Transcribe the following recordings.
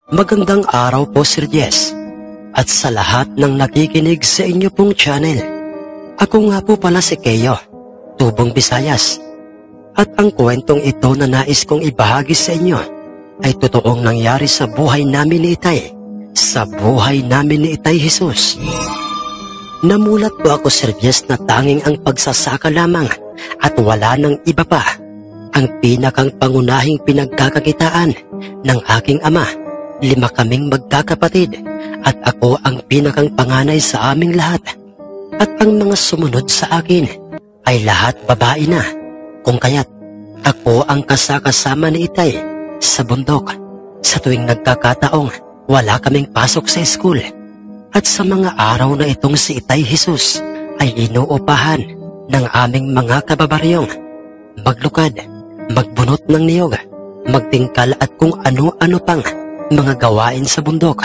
Magandang araw po, Sir Jess, at sa lahat ng nakikinig sa inyo pong channel. Ako nga po pala si Keyo, Tubong Visayas, at ang kwentong ito na nais kong ibahagi sa inyo ay totoong nangyari sa buhay namin ni Itay, sa buhay namin ni Itay Jesus. Namulat po ako, Sir Jess, na tanging ang pagsasaka lamang at wala ng iba pa ang pinakang pangunahing pinagkakakitaan ng aking ama. 5 kaming magkakapatid at ako ang pinakang panganay sa aming lahat. At ang mga sumunod sa akin ay lahat babae na, kung kaya't ako ang kasakasama ni Itay sa bundok sa tuwing nagkakataong wala kaming pasok sa school. At sa mga araw na itong si Itay Jesus ay inuupahan ng aming mga kababaryong maglukad, magbunot ng niyog, magtingkal at kung ano-ano pang mga gawain sa bundok.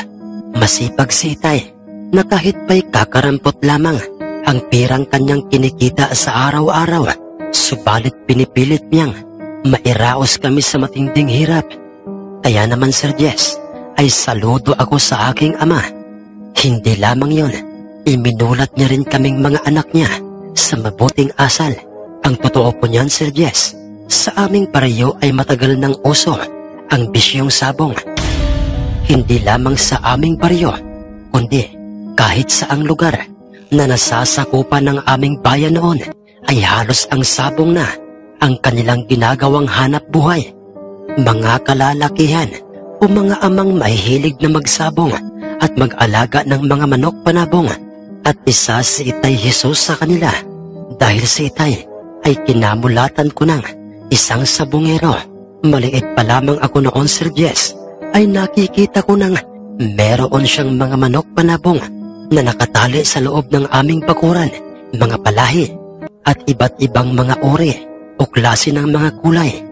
Masipag si Itay na kahit pa'y kakarampot lamang ang pirang kanyang kinikita sa araw-araw, subalit pinipilit niyang mairaos kami sa matinding hirap. Kaya naman, Sir Jess, ay saludo ako sa aking ama. Hindi lamang yon, iminulat niya rin kaming mga anak niya sa mabuting asal. Ang totoo po niyan, Sir Jess, sa aming pareho ay matagal ng uso ang bisyong sabong. Hindi lamang sa aming baryo, kundi kahit saang lugar na nasasakupan ng aming bayan noon ay halos ang sabong na ang kanilang ginagawang hanap buhay. Mga kalalakihan o mga amang mahihilig na magsabong at mag-alaga ng mga manok panabong, at isa si Itay Jesus sa kanila. Dahil si Itay ay kinamulatan ko ng isang sabongero. Maliit pa lamang ako noon, Sir Jess, ay nakikita ko nang meron siyang mga manok panabong na nakatali sa loob ng aming bakuran, mga palahi at iba't ibang mga uri o klase ng mga kulay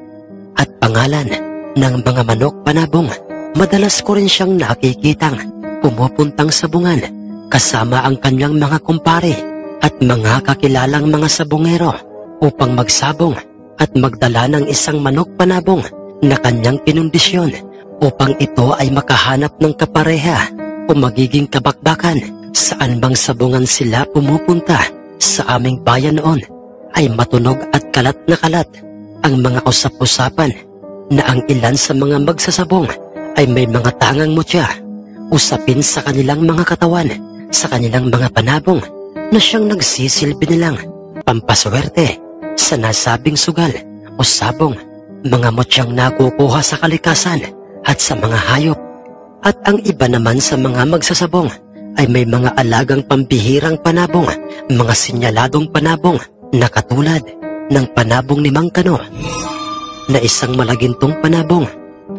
at pangalan ng mga manok panabong. Madalas ko rin siyang nakikitang pumupuntang sabungan kasama ang kanyang mga kumpare at mga kakilalang mga sabongero upang magsabong at magdala ng isang manok panabong na kanyang kinondisyon upang ito ay makahanap ng kapareha o magiging kabakbakan. Saan bang sabungan sila pumupunta sa aming bayan noon ay matunog at kalat na kalat ang mga usap-usapan na ang ilan sa mga magsasabong ay may mga tangang mutya, usapin sa kanilang mga katawan, sa kanilang mga panabong na siyang nagsisilbi nilang pampaswerte sa nasabing sugal o sabong, mga mutyang nakukuha sa kalikasan at sa mga hayop. At ang iba naman sa mga magsasabong ay may mga alagang pambihirang panabong, mga sinyaladong panabong na katulad ng panabong ni Mang Kano na isang malagintong panabong.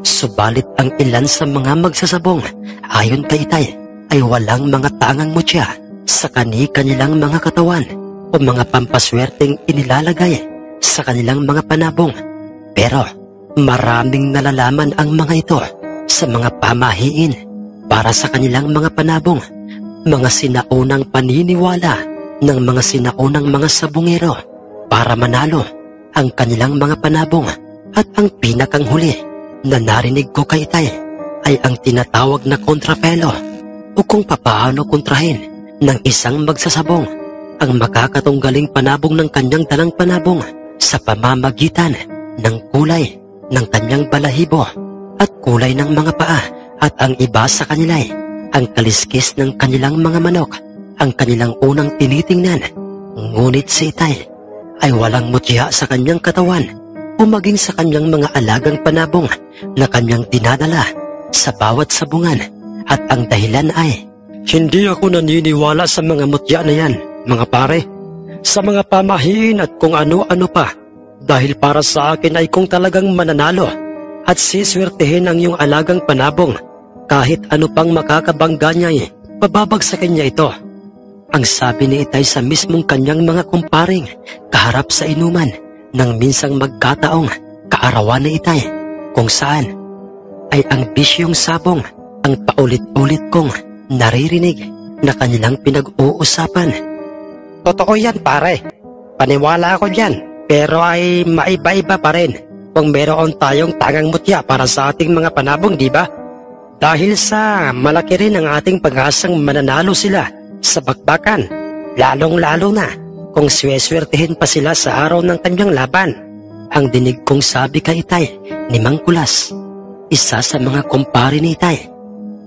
Subalit ang ilan sa mga magsasabong ayon kay Itay ay walang mga tangang mutya sa kani-kanilang mga katawan o mga pampaswerteng inilalagay sa kanilang mga panabong. Pero maraming nalalaman ang mga ito sa mga pamahiin para sa kanilang mga panabong, mga sinaunang paniniwala ng mga sinaunang mga sabungero para manalo ang kanilang mga panabong. At ang pinakang huli na narinig ko kay Itay ay ang tinatawag na kontrapelo o kung papaano kontrahin ng isang magsasabong ang makakatunggaling panabong ng kanyang dalang panabong sa pamamagitan ng kulay ng kanyang balahibo at kulay ng mga paa, at ang iba sa kanila ay ang kaliskis ng kanilang mga manok ang kanilang unang tinitingnan. Ngunit si Itay ay walang mutya sa kanyang katawan o maging sa kanyang mga alagang panabong na kanyang dinadala sa bawat sabungan, at ang dahilan ay hindi ako naniniwala sa mga mutya na yan, mga pare, sa mga pamahiin at kung ano-ano pa. Dahil para sa akin ay kung talagang mananalo at siswertehin ang iyong alagang panabong, kahit ano pang makakabangga niya ay pababagsakin niya ito. Ang sabi ni Itay sa mismong kanyang mga kumparing kaharap sa inuman nang minsang magkataong kaarawan ni Itay, kung saan ay ang bisyong sabong ang paulit-ulit kong naririnig na kanilang pinag-uusapan. Totoo yan, pare. Paniwala ako dyan. Pero ay maiba-iba pa rin kung meron tayong tangang mutya para sa ating mga panabong, di ba? Dahil sa malaki rin ang ating pag-asang mananalo sila sa bakbakan, lalong-lalo na kung sweswertehin pa sila sa araw ng kanyang laban. Ang dinig kong sabi kay Itay ni Mang Kulas, isa sa mga kumpare ni Itay.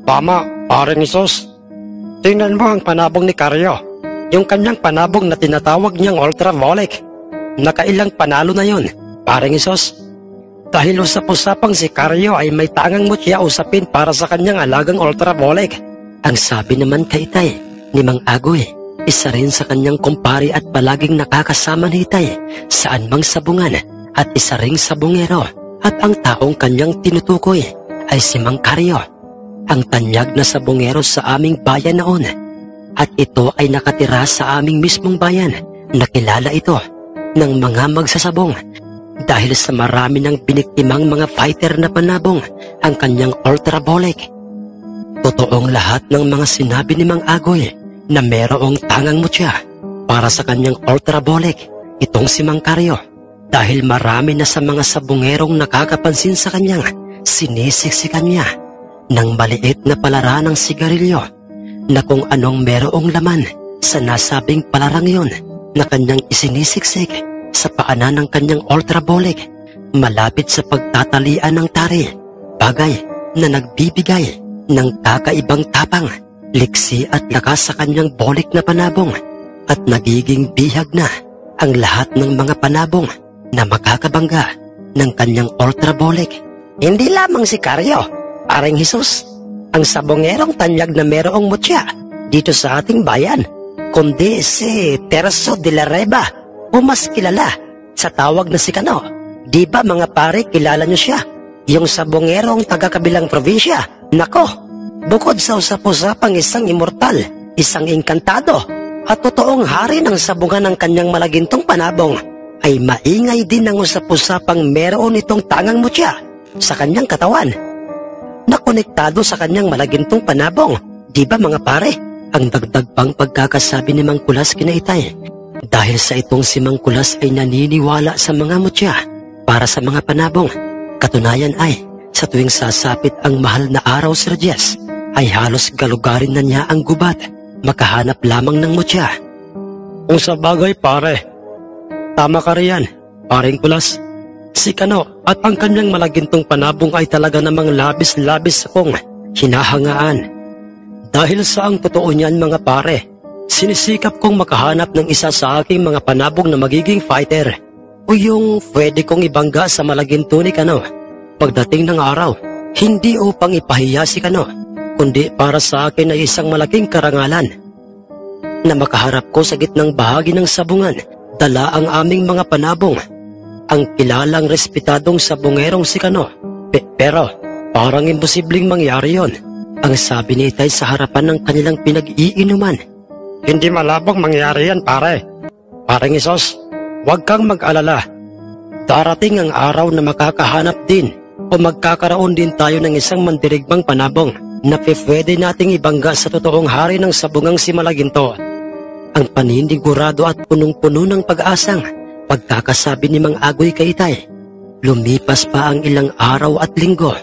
Tama, paring Isos. Tingnan mo ang panabong ni Karyo, yung kanyang panabong na tinatawag niyang ultraviolet. Nakailang panalo na yun, paring Isos. Dahil usap-usapang si Karyo ay may tangang mutya usapin para sa kanyang alagang ultraviolet. Ang sabi naman kay Itay ni Mang Agoy, isa rin sa kanyang kumpare at palaging nakakasama ni Itay saan mang sabungan at isa ring sabungero, at ang taong kanyang tinutukoy ay si Mang Karyo, ang tanyag na sabungero sa aming bayan noon. At ito ay nakatira sa aming mismong bayan. Nakilala ito ng mga magsasabong dahil sa marami ng biniktimang mga fighter na panabong ang kanyang ultraviolet. Totoong lahat ng mga sinabi ni Mang Agoy na merong tangang mutya para sa kanyang ultraviolet itong si Mang Karyo, dahil marami na sa mga sabungerong nakakapansin sa kanyang sinisiksikan niya ng maliit na palara ng sigarilyo na kung anong merong laman sa nasabing palarang yon na kanyang isinisiksik sa paanan ng kanyang ultraviolet malapit sa pagtatalian ng tari, bagay na nagbibigay ng kakaibang tapang, liksi at lakas sa kanyang bolik na panabong, at nagiging bihag na ang lahat ng mga panabong na makakabangga ng kanyang ultraviolet. Hindi lamang si Karyo, paring Jesus, ang sabongerong tanyag na merong mutya dito sa ating bayan, kundi si Terso de la Reba, o mas kilala sa tawag na si Kano. Di ba mga pare, kilala niyo siya? Yung sabongerong taga-kabilang probinsya. Nako, bukod sa usap-usapang isang immortal, isang inkantado, at totoong hari ng sabungan ng kanyang malagintong panabong, ay maingay din ang usap-usapang meron itong tangang mutya sa kanyang katawan na konektado sa kanyang malagintong panabong. Di ba mga pare? Ang dagdag pang pagkakasabi ni Mang Kulas kina Itay, dahil sa itong si Mang Kulas ay naniniwala sa mga mutya para sa mga panabong. Katunayan ay, sa tuwing sasapit ang mahal na araw, Sir Jess, ay halos galugarin na niya ang gubat, makahanap lamang ng mutya. Kung sa bagay pare, tama ka riyan, paring Kulas. Si Kano at ang kanyang malagintong panabong ay talaga namang labis-labis akong hinahangaan. Dahil sa ang totoo niyan mga pare, sinisikap kong makahanap ng isa sa aking mga panabong na magiging fighter, o yung pwede kong ibangga sa malaginto ni Kano pagdating ng araw, hindi upang ipahiya si Kano, kundi para sa akin ay isang malaking karangalan na makaharap ko sa gitnang bahagi ng sabungan, dala ang aming mga panabong, ang kilalang respetadong sabungerong si Kano. Pero parang imposibleng mangyari yon, ang sabi ni Itay sa harapan ng kanilang pinag-iinuman. Hindi malabong mangyari yan pare. Paring Isos, huwag kang mag-alala. Darating ang araw na makakahanap din o magkakaroon din tayo ng isang mandirigmang panabong na pwede nating ibangga sa totoong hari ng sabungang si Malaginto. Ang paninigurado at punong-puno ng pag-asang pagkakasabi ni Mang Agoy kay Itay. Lumipas pa ang ilang araw at linggo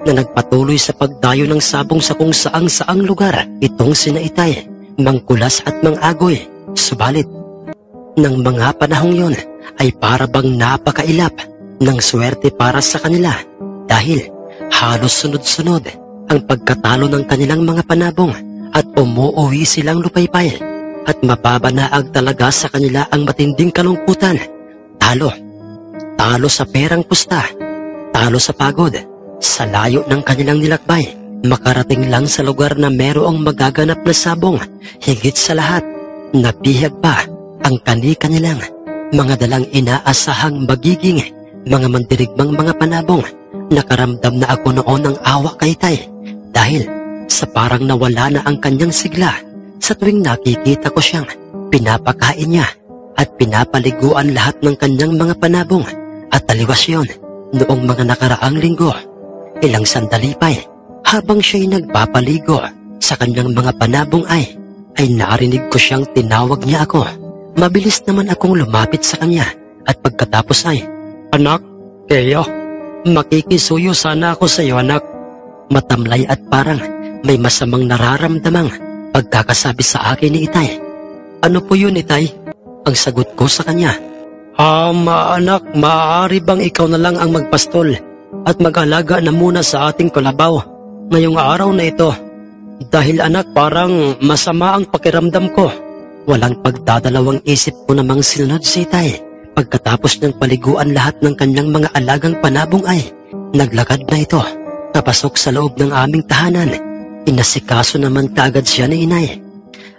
na nagpatuloy sa pagdayo ng sabong sa kung saang-saang lugar itong sina Itay, Mang Kulas at Mang Agoy. Subalit, ng mga panahong yon ay para bang napakailap ng swerte para sa kanila, dahil halos sunod-sunod ang pagkatalo ng kanilang mga panabong at umuuwi silang lupaypay, at mababanaag talaga sa kanila ang matinding kalungkutan. Talo sa perang pusta, talo sa pagod, sa layo ng kanilang nilakbay, makarating lang sa lugar na merong magaganap na sabong. Higit sa lahat, nabihag pa ang kani-kanilang mga dalang inaasahang magiging mga mandirigmang mga panabong. Nakaramdam na ako noon ng awa kay Tay, dahil sa parang nawala na ang kanyang sigla sa tuwing nakikita ko siyang pinapakain niya at pinapaliguan lahat ng kanyang mga panabong. At taliwas yun noong mga nakaraang linggo. Ilang sandali pa habang siya'y nagpapaligo sa kanyang mga panabong ay narinig ko siyang tinawag niya ako. Mabilis naman akong lumapit sa kanya at pagkatapos ay, Anak, Keyo, makikisuyo sana ako sa iyo anak. matamlay at parang may masamang nararamdamang pagkakasabi sa akin ni Itay. Ano po yun, Itay? Ang sagot ko sa kanya. Anak, maaari bang ikaw na lang ang magpastol at mag-alaga na muna sa ating kalabaw ngayong araw na ito? Dahil anak, parang masama ang pakiramdam ko. Walang pagdadalawang isip ko namang sinunod si Itay. Pagkatapos ng paliguan lahat ng kanyang mga alagang panabong ay naglakad na ito. Napasok sa loob ng aming tahanan. Inasikaso naman kaagad siya ni Inay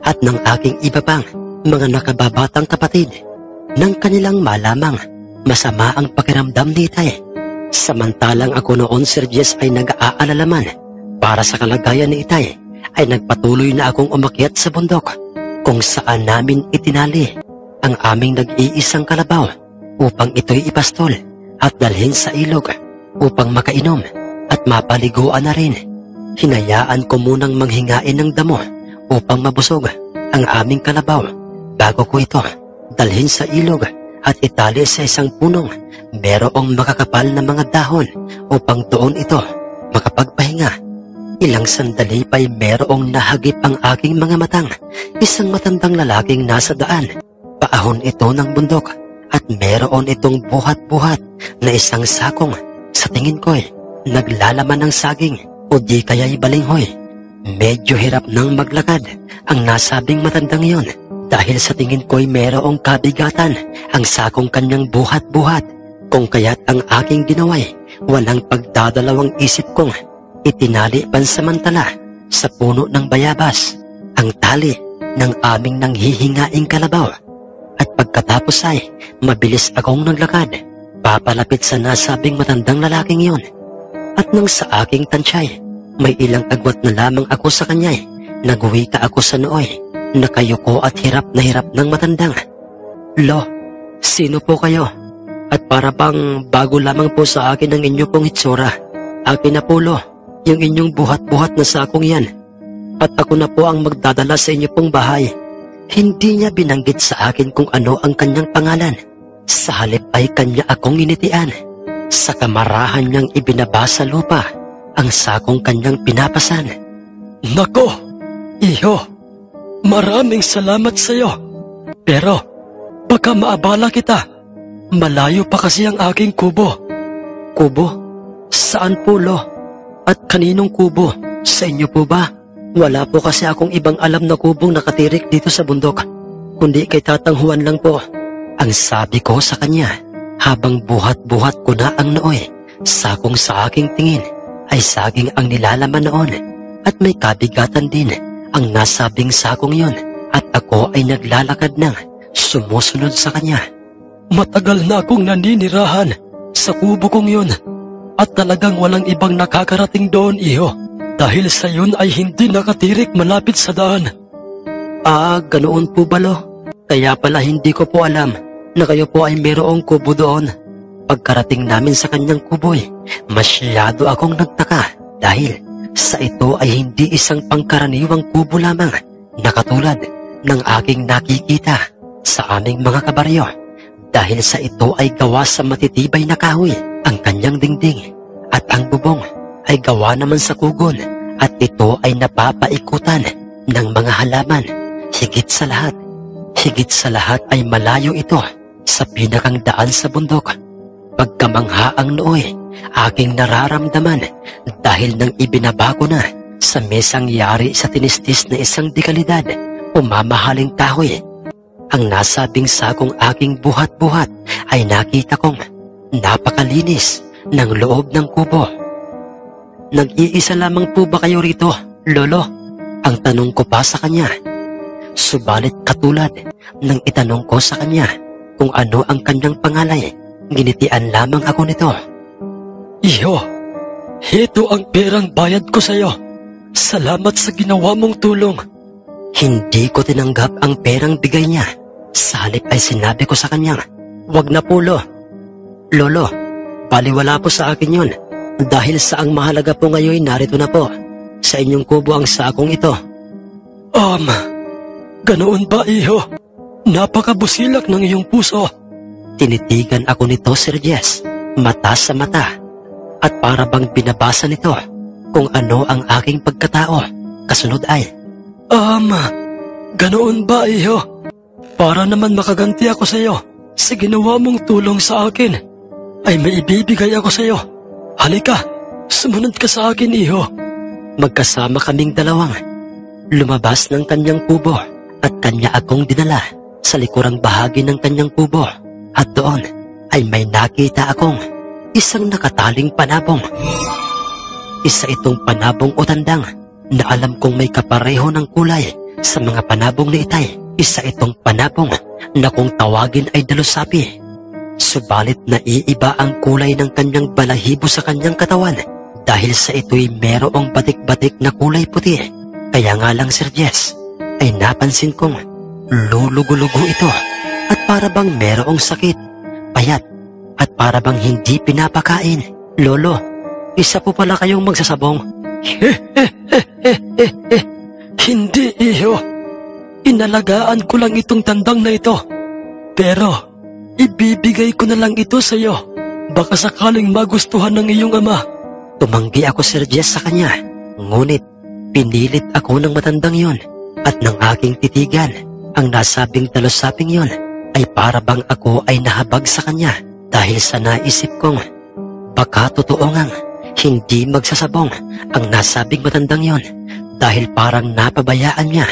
at ng aking iba pang mga nakababatang kapatid. Nang kanilang malamang masama ang pakiramdam ni Itay. Samantalang ako noon, Sir Jess, ay nag-aalala man para sa kalagayan ni Itay, ay nagpatuloy na akong umakyat sa bundok kung saan namin itinali ang aming nag-iisang kalabaw upang ito'y ipastol at dalhin sa ilog upang makainom at mapaliguan na rin. Hinayaan ko munang manghingain ng damo upang mabusog ang aming kalabaw bago ko ito dalhin sa ilog at itali sa isang punong merong makakapal na mga dahon upang doon ito makapagpahinga. Ilang sandali pa'y merong nahagip ang aking mga matang, isang matandang lalaking nasa daan. Paahon ito ng bundok at meron itong buhat-buhat na isang sakong sa tingin ko'y naglalaman ng saging o di kaya'y balinghoy. Medyo hirap nang maglakad ang nasabing matandang yon dahil sa tingin ko'y merong kabigatan ang sakong kanyang buhat-buhat. Kung kaya't ang aking ginawa'y walang pagdadalawang isip kong itinali pansamantala sa puno ng bayabas ang tali ng aming nanghihingaing kalabaw. At pagkatapos ay mabilis akong naglakad papalapit sa nasabing matandang lalaking yon. At nang sa aking tansay, may ilang agwat na lamang ako sa kanya'y nagwika ako sa nooy, nakayuko at hirap ng matandang. Lo, sino po kayo? At para bang bago lamang po sa akin ang inyo pong hitsura. Akin na po, Lo, yung inyong buhat-buhat na sakong yan. At ako na po ang magdadala sa inyo pong bahay. Hindi niya binanggit sa akin kung ano ang kanyang pangalan. Sa halip ay kanya akong initian. Sa kamarahan niyang ibinaba sa lupa ang sakong kanyang pinapasan. Nako, iho, maraming salamat sa iyo. Pero baka maabala kita. Malayo pa kasi ang aking kubo. Kubo? Saan po, Lo? At kaninong kubo? Sa inyo po ba? Wala po kasi akong ibang alam na kubong nakatirik dito sa bundok, kundi kay Tatang Juan lang po. Ang sabi ko sa kanya habang buhat-buhat ko na ang nooy. Sakong sa aking tingin ay saging ang nilalaman noon at may kabigatan din ang nasabing sakong yon at ako ay naglalakad ng sumusunod sa kanya. Matagal na akong naninirahan sa kubo kong yun at talagang walang ibang nakakarating doon, iho, dahil sa yun ay hindi nakatirik malapit sa daan. Ganoon po ba, Lo? Kaya pala hindi ko po alam na kayo po ay mayroong kubo doon. Pagkarating namin sa kanyang kuboy, masyado akong nagtaka dahil sa ito ay hindi isang pangkaraniwang kubo lamang na katulad ng aking nakikita sa aming mga kabaryo. Dahil sa ito ay gawa sa matitibay na kahoy ang kanyang dingding at ang bubong ay gawa naman sa kugon at ito ay napapaikutan ng mga halaman. Higit sa lahat ay malayo ito sa pinakang daan sa bundok. Pagkamangha ang nooy, aking nararamdaman dahil nang ibinaba ko na sa mesang yari sa tinistis na isang dekalidad o mamahaling kahoy. Ang nasabing sakong aking buhat-buhat ay nakita kong napakalinis ng loob ng kubo. Nag-iisa lamang po ba kayo rito, Lolo? Ang tanong ko pa sa kanya. Subalit katulad ng itanong ko sa kanya kung ano ang kanyang pangalay, ginitian lamang ako nito. Iho, heto ang perang bayad ko sa iyo. Salamat sa ginawa mong tulong. Hindi ko tinanggap ang perang bigay niya. Sa halip ay sinabi ko sa kanya, wag na po, Lolo, baliwala po sa akin yun. Dahil sa ang mahalaga po ngayon narito na po sa inyong kubo ang sakong ito. Ganoon ba, iho? Napakabusilak ng iyong puso. Tinitigan ako nito, Sir Jess, mata sa mata, at para bang binabasa nito kung ano ang aking pagkatao. Kasunod ay, Ganoon ba, iho? Para naman makaganti ako sa iyo sa ginawa mong tulong sa akin, ay may ibibigay ako sa iyo. Halika, sumunod ka sa akin, iho. Magkasama kaming dalawang lumabas ng kanyang kubo at kanya akong dinala sa likurang bahagi ng kanyang kubo. At doon ay may nakita akong isang nakataling panabong. Isa itong panabong o tandang na alam kong may kapareho ng kulay sa mga panabong ni Itay. Isa itong panabong na kung tawagin ay dalusapi. Subalit naiiba ang kulay ng kanyang balahibo sa kanyang katawan dahil sa ito'y merong batik-batik na kulay puti. Kaya nga lang, Sir Jess, ay napansin kong lulugo-lugo ito at para bang merong sakit, payat at para bang hindi pinapakain. Lolo, isa po pala kayong magsasabong. Hindi, iho. Inalagaan ko lang itong tandang na ito. Pero, ibibigay ko na lang ito sa iyo. Baka sakaling magustuhan ng iyong ama. Tumanggi ako, Sir Jess, sa kanya. Ngunit, pinilit ako ng matandang yon at ng aking titigan. Ang nasabing dalusaping yon ay para bang ako ay nahabag sa kanya dahil sa naisip kong baka totoo ngang hindi magsasabong ang nasabing matandang yon dahil parang napabayaan niya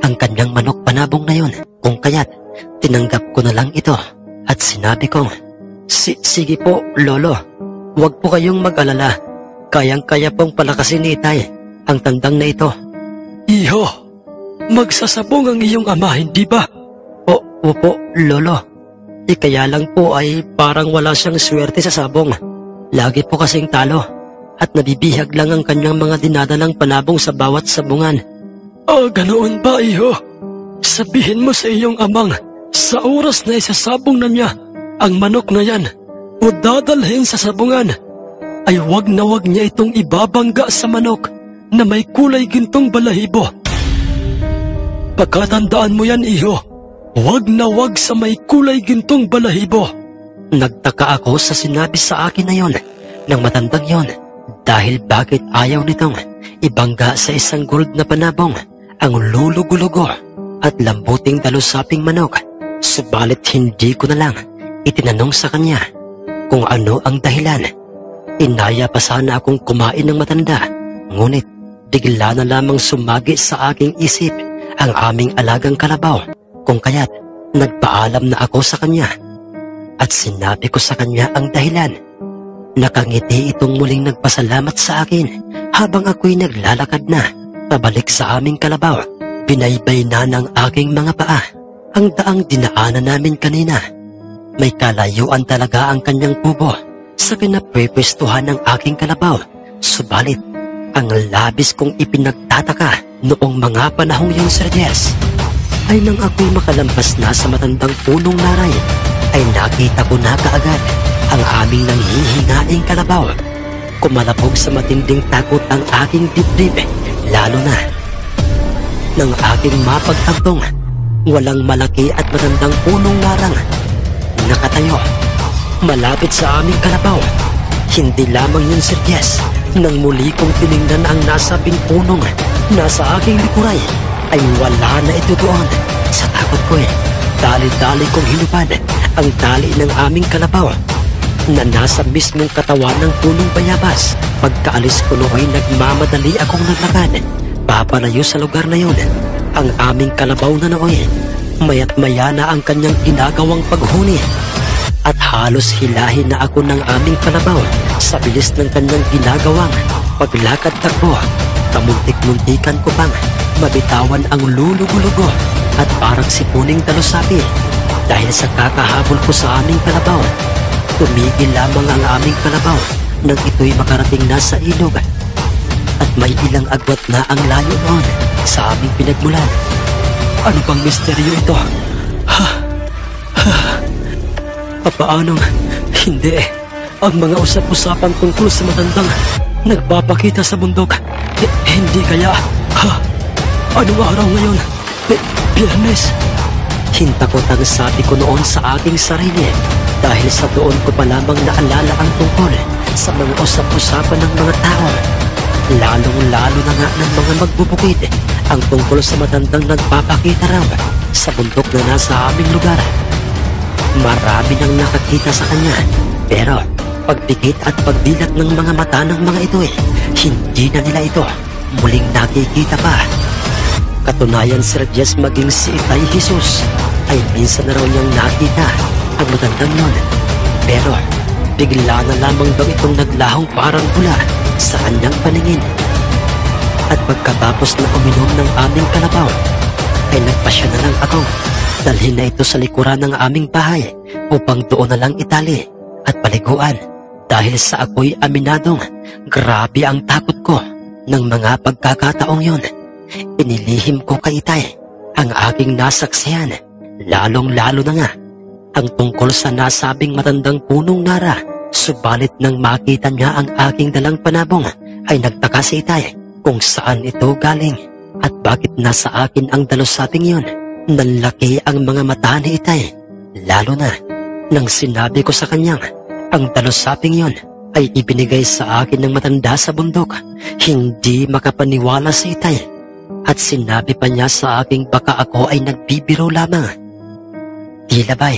ang kanyang manok panabong na yon. Kung kaya't tinanggap ko na lang ito at sinabi kong, Sige po, Lolo, huwag po kayong mag-alala. Kayang-kaya pong palakasin ni Itay ang tandang na ito. Iho, magsasabong ang iyong ama, hindi ba? Opo, Lolo. Kaya lang po ay parang wala siyang swerte sa sabong. Lagi po kasing talo at nabibihag lang ang kanyang mga dinadalang panabong sa bawat sabungan. Ganoon ba, iho? Sabihin mo sa iyong amang sa oras na isasabong na niya ang manok na yan o dadalhin sa sabungan, ay wag na wag niya itong ibabangga sa manok na may kulay gintong balahibo. Pagkatandaan mo yan, iho. Wag na wag sa may kulay gintong balahibo. Nagtaka ako sa sinabi sa akin na yon ng matandang yon dahil bakit ayaw nitong ibangga sa isang gold na panabong ang lulugo-lugo at lambuting dalusaping manok. Subalit hindi ko na lang itinanong sa kanya kung ano ang dahilan. Inaya pa sana akong kumain ng matanda, ngunit bigla na lamang sumagi sa aking isip ang aming alagang kalabaw. Kung kaya't nagpaalam na ako sa kanya at sinabi ko sa kanya ang dahilan. Nakangiti itong muling nagpasalamat sa akin habang ako'y naglalakad na pabalik sa aming kalabaw. Binaybay na ng aking mga paa ang daang dinaanan namin kanina. May kalayuan talaga ang kanyang kubo sa pinapwepustuhan ng aking kalabaw. Subalit, ang labis kong ipinagtataka noong mga panahong yun, Sir Jess, ay nang ako'y makalampas na sa matandang punong naray, ay nakita ko na kaagad ang aming nanghihingaing kalabaw. Kumalabog sa matinding takot ang aking dibdib, lalo na nang aking mapagtagtong walang malaki at matandang punong narang nakatayo malapit sa aming kalabaw. Hindi lamang yun, Sir Jess, nang muli kong tinignan ang nasabing punong nasa aking likuray, ay wala na ito doon. Sa takot ko dali-dali kong hinubad ang tali ng aming kalabaw na nasa mismong katawan ng punong bayabas. Pagkaalis ko nooy nagmamadali akong naglakad papalayo sa lugar na yun. Ang aming kalabaw na nooy maya't maya na ang kanyang ginagawang paghuni at halos hilahin na ako ng aming kalabaw sa bilis ng kanyang ginagawang paglakad takbo. Kamuntik-muntikan ko pang mabitawan ang lulugo-lugo at parang sipuning dalusapi dahil sa kakahabol ko sa aming kalabaw. Tumigil lamang ang aming kalabaw nang ito'y makarating na sa ilog at may ilang agwat na ang layo noon sa aming pinagmulan. Ano bang misteryo ito? Papaanong hindi ang mga usap-usapan tungkol sa matandang nagpapakita sa bundok? Hindi kaya anong araw ngayon? Biyernes? Hintakot ang sabi ko noon sa aking sarili dahil sa doon ko pa lamang naalala ang tungkol sa mga usap-usapan ng mga tao. Lalong-lalo na nga ng mga magbubukid ang tungkol sa matandang nagpapakita raw sa bundok na nasa aming lugar. Marami nang nakakita sa kanya, pero pagdikit at pagdilat ng mga mata ng mga ito hindi na nila ito muling nakikita pa. Katunayan, Sir Jess, maging si Itay Jesus ay minsan na raw niyang nakita ang matandang yon. Pero bigla na lamang daw itong naglahong parang bula sa kanyang paningin. At pagkatapos na uminom ng aming kalabaw, ay nagpasya na lang ako dalhin na ito sa likuran ng aming bahay upang doon na lang itali at paliguan. Dahil sa ako'y aminadong grabe ang takot ko ng mga pagkakataong yon. Inilihim ko kay Itay ang aking nasaksihan, lalong-lalo na nga ang tungkol sa nasabing matandang punong nara. Subalit nang makita niya ang aking dalang panabong, ay nagtaka si Itay kung saan ito galing at bakit nasa akin ang dalusaping yon. Nanlaki ang mga mata ni Itay, lalo na nang sinabi ko sa kanyang ang dalusaping yon ay ibinigay sa akin ng matanda sa bundok. Hindi makapaniwala si Itay at sinabi pa niya sa aking baka ako ay nagbibiro lamang. Tila ba'y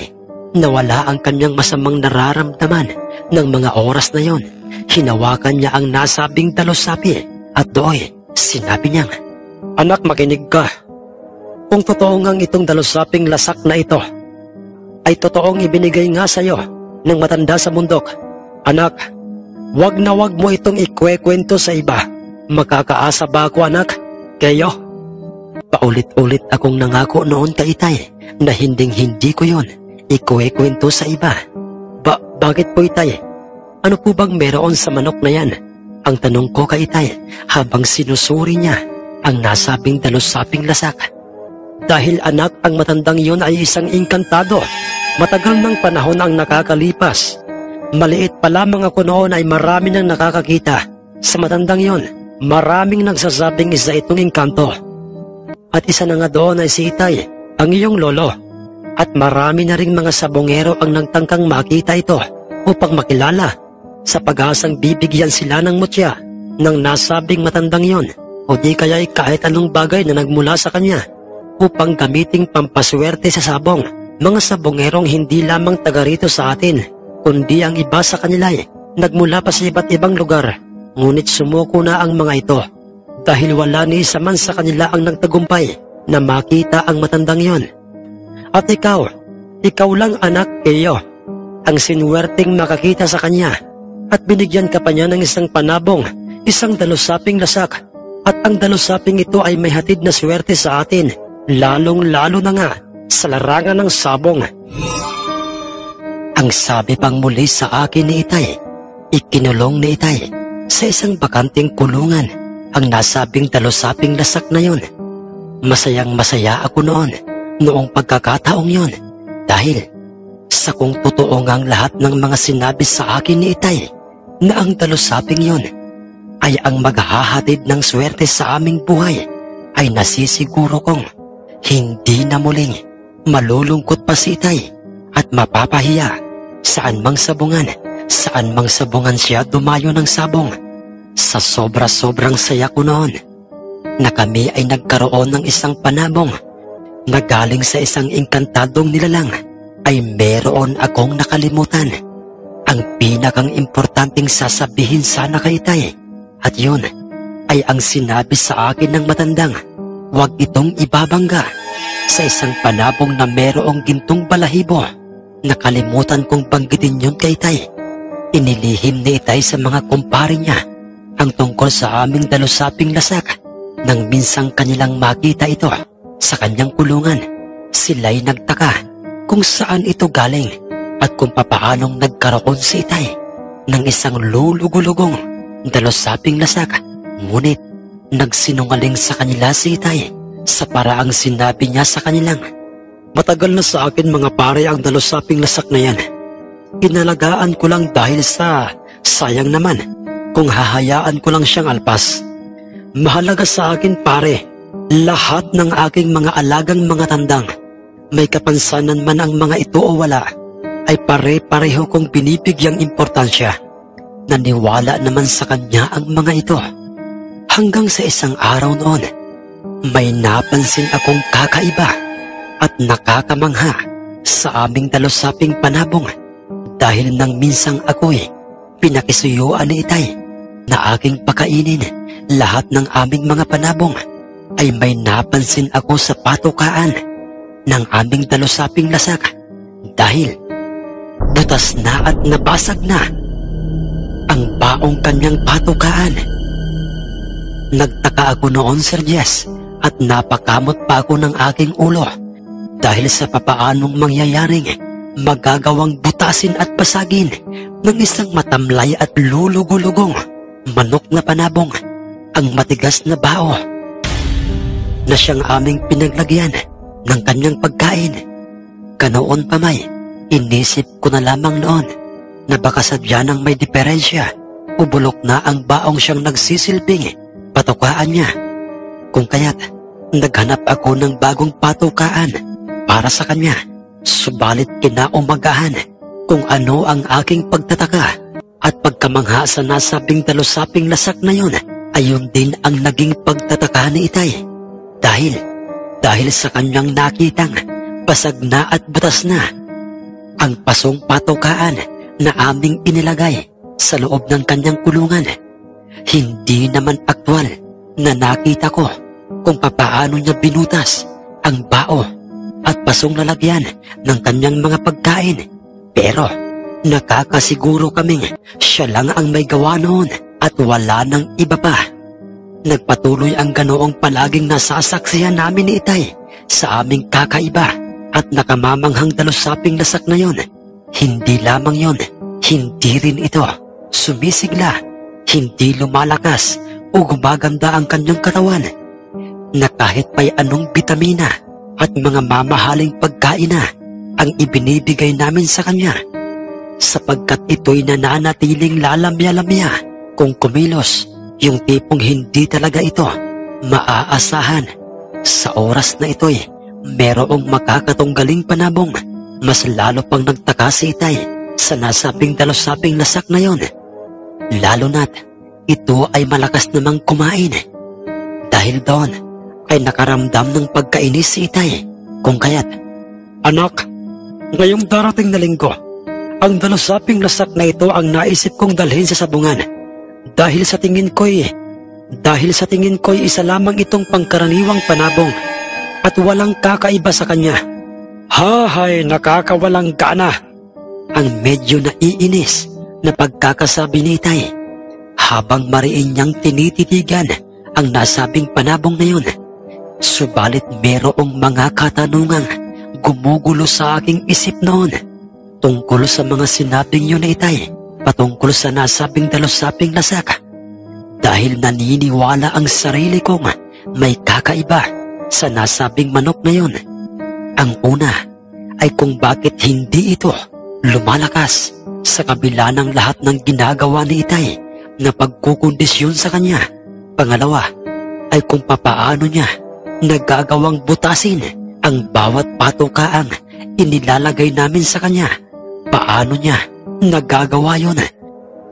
nawala ang kanyang masamang nararamdaman ng mga oras na yon. Hinawakan niya ang nasabing dalusapi at doon sinabi niyang, "Anak, makinig ka. Kung totoo ngang itong dalusaping lasak na ito ay totoong ibinigay nga sa iyo ng matanda sa bundok, anak, wag na wag mo itong ikwekwento sa iba. Makakaasa ba ako, anak? Kayo?" Paulit-ulit akong nangako noon kay Itay na hinding-hindi ko yon ikwekwento sa iba. Bakit po, Itay? Ano po bang meron sa manok na yan? Ang tanong ko kay Itay habang sinusuri niya ang nasabing dalusaping lasak. Dahil anak, ang matandang yon ay isang inkantado. Matagal ng panahon ang nakakalipas. Maliit pa lamang ako noon ay marami nang nakakakita sa matandang yon. Maraming nagsasabing isa itong engkanto. At isa na nga doon ay si Itay, ang iyong lolo. At marami na ring mga sabongero ang nagtangkang makita ito upang makilala, sa pag-asang bibigyan sila ng mutya ng nasabing matandang yon o di kaya'y kahit anong bagay na nagmula sa kanya upang gamiting pampaswerte sa sabong. Mga sabongerong hindi lamang taga rito sa atin, kundi ang iba sa kanila nagmula pa sa iba't ibang lugar. Ngunit sumuko na ang mga ito dahil wala ni isa man sa kanila ang nagtagumpay na makita ang matandang yon. At ikaw lang, anak, Keyo, ang sinuwerteng makakita sa kanya at binigyan ka pa niya ng isang panabong, isang dalusaping lasak. At ang dalusaping ito ay may hatid na swerte sa atin, lalong-lalo na nga sa larangan ng sabong. Ang sabi pang muli sa akin ni Itay, ikinulong ni Itay sa isang bakanting kulungan ang nasabing dalusaping lasak na yon. Masayang masaya ako noong pagkakataong yon dahil sa kung totoo ngang lahat ng mga sinabi sa akin ni Itay na ang dalusaping yon ay ang maghahatid ng swerte sa aming buhay, ay nasisiguro kong hindi na muling malulungkot pa si Itay at mapapahiya saan mang sabungan siya dumayo ng sabong. Sa sobra-sobrang saya ko noon na kami ay nagkaroon ng isang panabong na galing sa isang engkantadong nilalang, ay meron akong nakalimutan ang pinakang importanteng sasabihin sana kay Itay. At yun ay ang sinabi sa akin ng matandang huwag itong ibabangga sa isang panabong na merong gintong balahibo. Nakalimutan kong banggitin yun kay Itay. Inilihim ni Itay sa mga kumpare niya ang tungkol sa aming dalusaping lasak. Nang minsang kanilang makita ito sa kanyang kulungan, sila'y nagtaka kung saan ito galing at kung papaanong nagkaroon si Itay ng isang lulugulugong dalusaping lasak. Ngunit nagsinungaling sa kanila si Itay sa paraang sinabi niya sa kanilang, "Matagal na sa akin mga pare ang dalusaping lasak na yan. Inalagaan ko lang dahil sa sayang naman kung hahayaan ko lang siyang alpas. Mahalaga sa akin pare, lahat ng aking mga alagang mga tandang, may kapansanan man ang mga ito o wala, ay pare-pareho kong binibigyang importansya. Naniwala naman sa kanya ang mga ito. Hanggang sa isang araw noon, may napansin akong kakaiba at nakakamangha sa aming dalusaping panabong dahil nang minsang ako'y pinakisuyuan ni Itay na aking pakainin lahat ng aming mga panabong, ay may napansin ako sa patukaan ng aming dalusaping lasak dahil butas na at nabasag na ang baong kanyang patukaan. Nagtaka ako noon, Sir Jess, at napakamot pa ako ng aking ulo dahil sa papaanong mangyayaring magagawang butasin at basagin ng isang matamlay at lulugulugong manok na panabong ang matigas na bao na siyang aming pinaglagyan ng kanyang pagkain. Ganoon pa may inisip ko na lamang noon na baka sadya nang may diferensya o bulok na ang baong siyang nagsisilbing patukaan niya. Kung kaya't naghanap ako ng bagong patukaan para sa kanya. Subalit kinaumagahan kung ano ang aking pagtataka at pagkamangha sa nasabing dalusaping lasak na yun, ayon din ang naging pagtataka ni Itay. Dahil sa kanyang nakitang basag na at butas na ang pasong patukaan na aming inilagay sa loob ng kanyang kulungan. Hindi naman aktwal na nakita ko kung papaano niya binutas ang bao at pasong lalagyan ng kanyang mga pagkain. Pero nakakasiguro kaming siya lang ang may gawa noon at wala nang iba pa. Nagpatuloy ang ganoong palaging nasasaksihan namin ni Itay sa aming kakaiba at nakamamanghang dalusaping lasak na yon. Hindi lamang yon, hindi rin ito sumisigla, hindi lumalakas o gumaganda ang kanyang katawan, na kahit pa'y anong bitamina at mga mamahaling pagkain na ang ibinibigay namin sa kanya, sapagkat ito'y nananatiling lalamya-lamya kung kumilos, yung tipong hindi talaga ito maaasahan. Sa oras na ito'y merong makakatunggaling panabong. Mas lalo pang nagtaka si Itay sa nasabing dalusaping lasak na yon, lalo na't ito ay malakas namang kumain. Dahil doon ay nakaramdam ng pagkainis si Itay, kung kaya't, "Anak, ngayong darating na linggo, ang dalusaping lasak na ito ang naisip kong dalhin sa sabungan. Dahil sa tingin ko'y isa lamang itong pangkaraniwang panabong at walang kakaiba sa kanya." "Hahay, nakakawalang gana!" ang medyo naiinis na pagkakasabi ni Itay habang mariin niyang tinititigan ang nasabing panabong na yun. Subalit merong mga katanungang gumugulo sa aking isip noon tungkol sa mga sinabing yun ni Itay patungkol sa nasabing dalusaping lasak, dahil naniniwala ang sarili kong may kakaiba sa nasabing manok na yun. Ang una ay kung bakit hindi ito lumalakas sa kabila ng lahat ng ginagawa ni Itay na pagkukondisyon sa kanya. Pangalawa ay kung papaano niya nagagawang butasin ang bawat patukaang inilalagay namin sa kanya. Paano niya nagagawa yun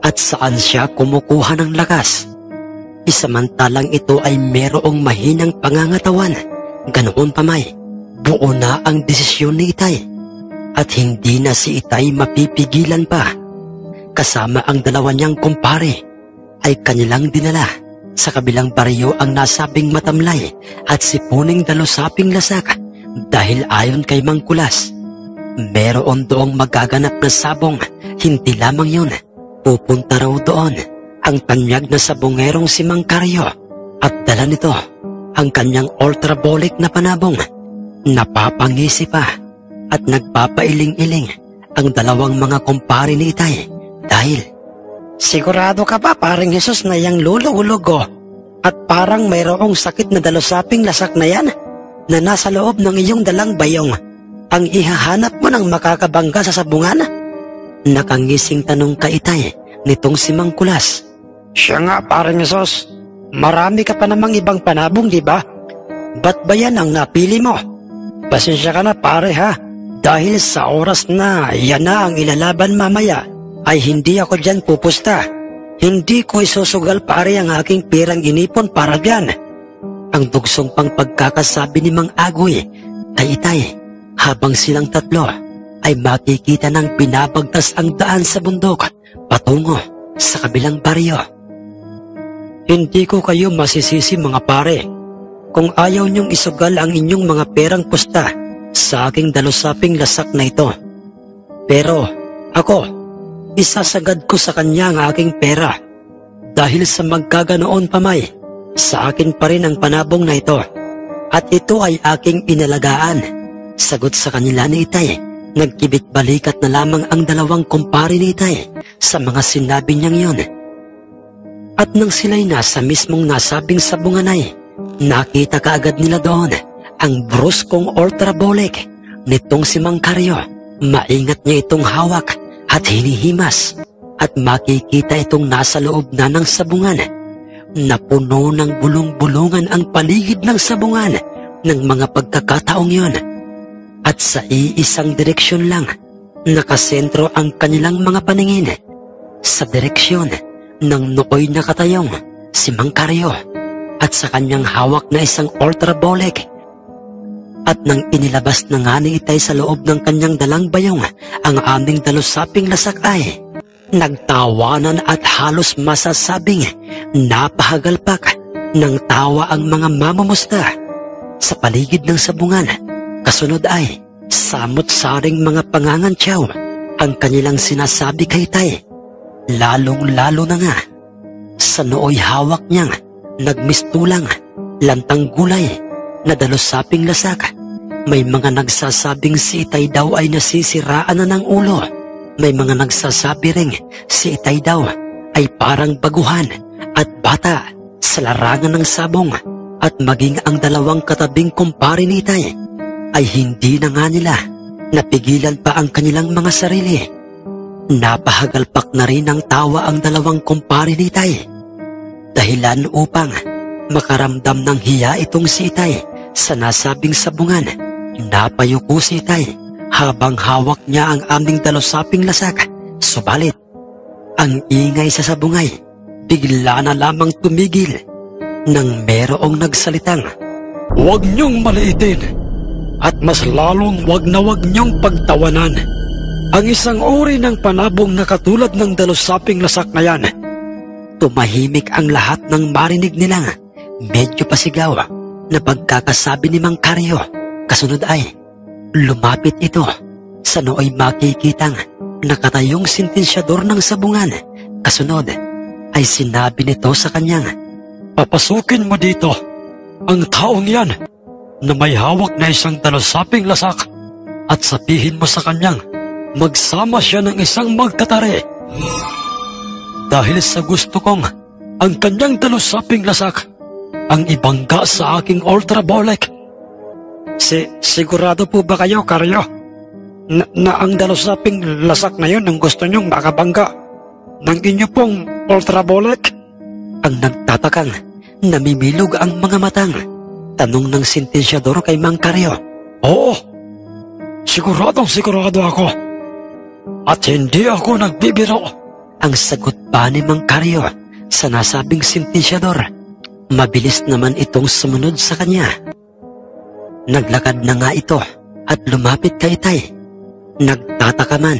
at saan siya kumukuha ng lakas? Isamantalang ito ay merong mahinang pangangatawan. Ganoon pa may buo na ang desisyon ni Itay at hindi na si Itay mapipigilan pa. Kasama ang dalawa niyang kumpare ay kanilang dinala sa kabilang baryo ang nasabing matamlay at sipuning dalusaping lasak, dahil ayon kay Mang Kulas, meron doong magaganap na sabong. Hindi lamang yun, pupunta raw doon ang tanyag na sabongerong si Mang Karyo at dala nito ang kanyang ultrabolic na panabong. Napapangisi pa at nagpapailing-iling ang dalawang mga kumpare ni Itay dahil, "Sigurado ka ba, paring Jesus, na yang lulog-ulogo at parang mayroong sakit na dalusaping lasak na yan na nasa loob ng iyong dalang bayong ang ihahanap mo ng makakabangga sa sabungan?" Nakangising tanong kay Itay nitong si Mang Kulas. "Siya nga, paring Jesus, marami ka pa namang ibang panabong, di ba? Ba't ba yan ang napili mo? Pasensya ka na, pare, ha? Dahil sa oras na yan na ang ilalaban mamaya, ay hindi ako dyan pupusta. Hindi ko isusugal pare ang aking perang inipon para diyan. Ang dugsong pang pagkakasabi ni Mang Agoy kay Itay habang silang tatlo ay makikita ng pinabagtas ang daan sa bundok patungo sa kabilang baryo. Hindi ko kayo masisisi mga pare kung ayaw niyong isugal ang inyong mga perang pusta sa aking dalusaping lasak na ito. Pero ako, isasagad ko sa kanya ang aking pera dahil sa magkaganoon pamay sa akin pa rin ang panabong na ito at ito ay aking inalagaan. Sagot sa kanila ni Itay. Nagkibit balikat na lamang ang dalawang kumpare ni Itay sa mga sinabi niyang yon. At nang sila'y nasa mismong nasabing sabungan ay nakita kaagad nila doon ang bruskong ultrabolic nitong si Mang Karyo. Maingat niya itong hawak at hinihimas at makikita itong nasa loob na ng sabungan. Napuno ng bulong-bulungan ang paligid ng sabungan ng mga pagkakataong yon. At sa iisang direksyon lang, nakasentro ang kanilang mga paningin sa direksyon ng nooy nakatayong si Mang Karyo at sa kanyang hawak na isang ultrabolic. At nang inilabas na nga ni Itay sa loob ng kanyang dalang bayong ang aming dalusaping lasak ay nagtawanan at halos masasabing napahagalpak ng tawa ang mga mamumusta sa paligid ng sabungan. Kasunod ay samot-saring mga pangangantyaw ang kanilang sinasabi kay Itay. Lalong-lalo na nga sa nooy hawak niyang nagmistulang lantang gulay na dalusaping lasak. May mga nagsasabing si Itay daw ay nasisiraan na ng ulo. May mga nagsasabi ring si Itay daw ay parang baguhan at bata sa larangan ng sabong. At maging ang dalawang katabing kumpare ni Itay ay hindi na nga nila napigilan pa ang kanilang mga sarili. Napahagalpak na rin ng tawa ang dalawang kumpare ni Itay. Dahilan upang makaramdam ng hiya itong si Itay sa nasabing sabungan. Napayuko si Itay habang hawak niya ang aming dalusaping lasak. Subalit, ang ingay sa sabungay bigla na lamang tumigil nang merong nagsalitang, "Huwag niyong maliitin at mas lalong wag niyong pagtawanan ang isang uri ng panabong na katulad ng dalusaping lasak na yan." Tumahimik ang lahat ng marinig nilang medyo pasigaw na pagkakasabi ni Mang Karyo. Kasunod ay lumapit ito sa nooy makikitang nakatayong sentensyador ng sabungan. Kasunod ay sinabi nito sa kanyang, "Papasukin mo dito ang taong yan na may hawak na isang dalusaping lasak at sabihin mo sa kanyang magsama siya ng isang magtatari. Dahil sa gusto kong ang kanyang dalusaping lasak ang ibangga sa aking ultrabolic." Sigurado po ba kayo, Karyo, na ang dalusaping lasak na yun ang gusto nyong makabangga ng inyo pong ultrabolic? Ang nagtatakang namimilog ang mga matang tanong ng sentensyador kay Mang Karyo. "Oo, sigurado ako at hindi ako nagbibiro." Ang sagot pa ni Mang Karyo sa nasabing sentensyador. Mabilis naman itong sumunod sa kanya. Naglakad na nga ito at lumapit kay Itay. Nagtataka man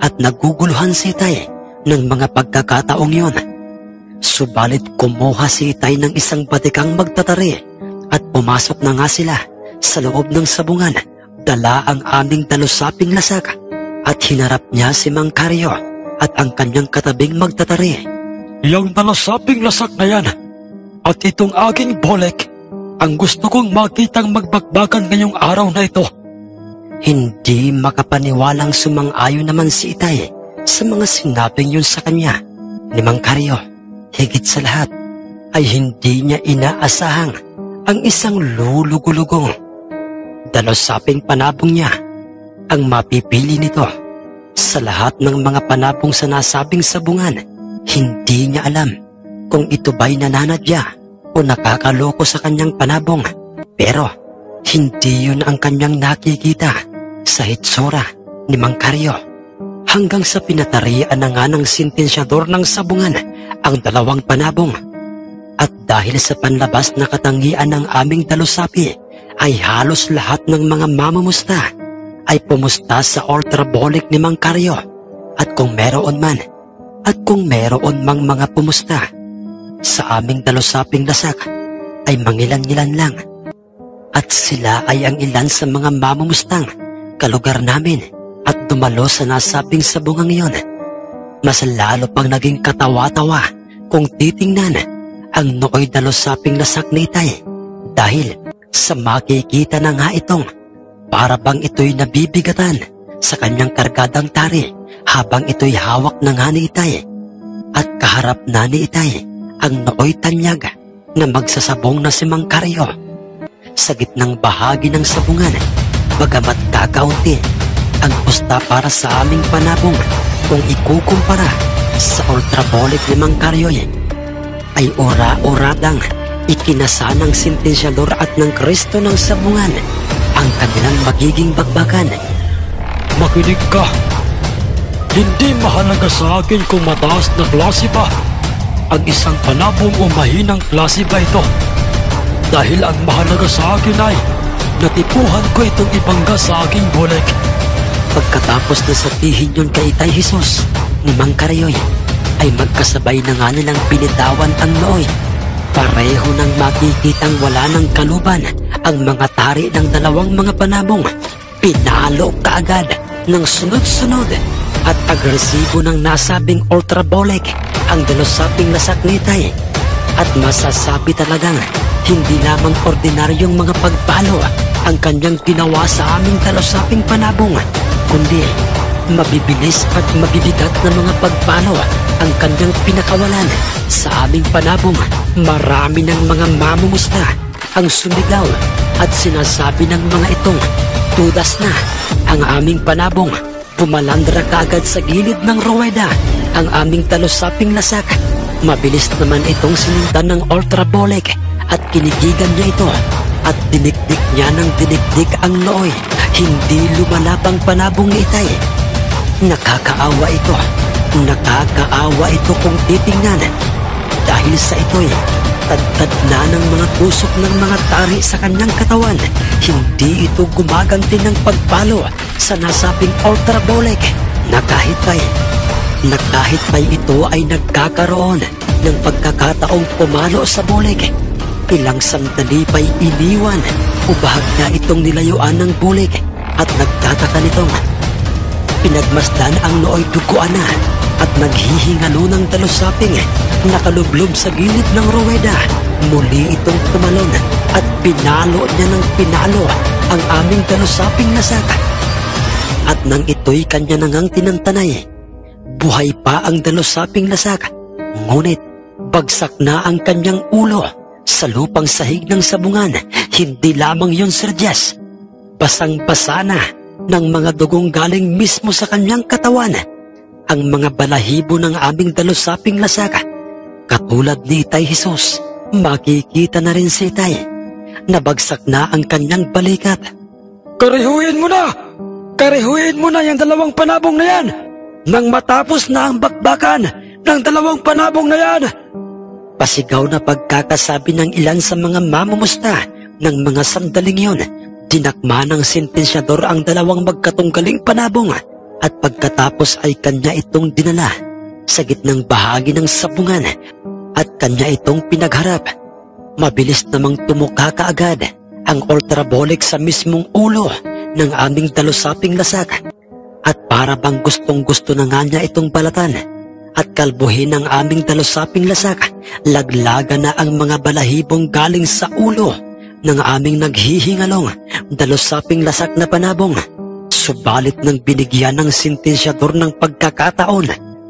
at naguguluhan si Itay ng mga pagkakataong yon. Subalit kumuha si Itay ng isang batikang magtatari at pumasok na nga sila sa loob ng sabungan. Dala ang aming dalusaping lasak at hinarap niya si Mang Karyo at ang kanyang katabing magtatari. "Yang dalusaping lasak na yan at itong aking bolek ang gusto kong makitang magbakbakan ngayong araw na ito." Hindi makapaniwalang sumang-ayon naman si Itay sa mga sinabing yun sa kanya ni Mang Karyo. Higit sa lahat ay hindi niya inaasahang ang isang lulugulugong dalusaping panabong niya ang mapipili nito. Sa lahat ng mga panabong sa nasabing sabungan, hindi niya alam kung ito ba'y nananadya o nakakaloko sa kanyang panabong. Pero hindi yun ang kanyang nakikita sa hitsura ni Mang Karyo. Hanggang sa pinatarian na nga ng sentensyador ng sabungan ang dalawang panabong. At dahil sa panlabas na katangian ng aming dalusapi, ay halos lahat ng mga mamumusta ay pumusta sa ultrabolic ni Mang Karyo. At kung meron mang mga pumusta sa aming dalusaping lasak, ay mangilan-ngilan lang. At sila ay ang ilan sa mga mamumustang kalugar namin at dumalo sa nasabing sabungang iyon. Mas lalo pang naging katawa-tawa kung titingnan ang nooy dalusaping lasak ni Itay, dahil sa makikita na nga itong para bang ito'y nabibigatan sa kanyang kargadang tari habang ito'y hawak na nga ni Itay. At kaharap na ni Itay ang nooy tanyag na magsasabong na si Mang Karyo. Sa gitnang bahagi ng sabungan, bagamat kakaunti ang pusta para sa aming panabong kung ikukumpara sa ultrabolic ni Mang Karyo, ay ora-oradang ikinasa ng sentensyador at ng Kristo ng sabungan ang kanilang magiging bagbakan. Makinig ka. Hindi mahalaga sa akin kung mataas na klase ba ang isang panabong o mahinang klase ba ito. Dahil ang mahalaga sa akin ay natipuhan ko itong ibangga sa aking bulik. Pagkatapos na sabihin yun kay Itay Jesus ni Mang Karyo, ay magkasabay na nga nilang binitawan ang nooy. Pareho nang makikitang wala ng kaluban ang mga tari ng dalawang mga panabong. Pinalo kaagad ng sunod-sunod at agresibo ng nasabing ultrabolic ang dalusaping lasak ni Itay. At masasabi talagang hindi lamang ordinaryong mga pagpalo ang kanyang ginawa sa aming dalusaping panabong, kundi mabibilis at mabibigat na mga pagpalo ang kanyang pinakawalan sa aming panabong. Marami ng mga mamumusta ang sumigaw at sinasabi ng mga itong tudas na ang aming panabong. Pumalandra kaagad sa gilid ng ruweda ang aming dalusaping lasak. Mabilis naman itong sinundan ng ultrabolic at kinikigan niya ito at dinikdik niya ng dinikdik ang nooy. Hindi lumalabang panabong ni Itay. Nakakaawa ito kung titingnan, dahil sa ito'y tadtad na ng mga tusok ng mga tari sa kanyang katawan. Hindi ito gumaganti ng pagpalo sa nasabing ultrabolic na kahit pa'y ito ay nagkakaroon ng pagkakataong pumalo sa bulig. Ilang sandali pa'y iniwan o bahagya itong nilayuan ng bulig at nagtataka nitong pinagmasdan ang nooy duguan na at naghihingalo ng dalusaping nakalublob sa gilid ng ruweda. Muli itong tumalon at pinalo niya ng pinalo ang aming dalusaping lasak. At nang ito'y kanya nangang tinantanay, buhay pa ang dalusaping lasak, ngunit bagsak na ang kanyang ulo sa lupang sahig ng sabungan. Hindi lamang yun, Sir Jess, basang-basa na ng mga dugong galing mismo sa kanyang katawan ang mga balahibo ng aming dalusaping lasak. Katulad ni Itay Jesus, makikita na rin si Itay na bagsak na ang kanyang balikat. Karihuin mo na! Karihuin mo na yung dalawang panabong na yan! Nang matapos na ang bakbakan ng dalawang panabong na yan! Pasigaw na pagkakasabi ng ilan sa mga mamumusta ng mga sandaling yun. Dinakma ng sentensyador ang dalawang magkatunggaling panabong at pagkatapos ay kanya itong dinala sa gitnang bahagi ng sabungan at kanya itong pinagharap. Mabilis namang tumuka kaagad ang ultrabolic sa mismong ulo ng aming dalusaping lasak at para bang gustong-gusto na nga niya itong balatan at kalbuhin ng aming dalusaping lasak. Laglaga na ang mga balahibong galing sa ulo ng aming naghihingalong dalusaping lasak na panabong. Subalit nang binigyan ng sentensyador ng pagkakataon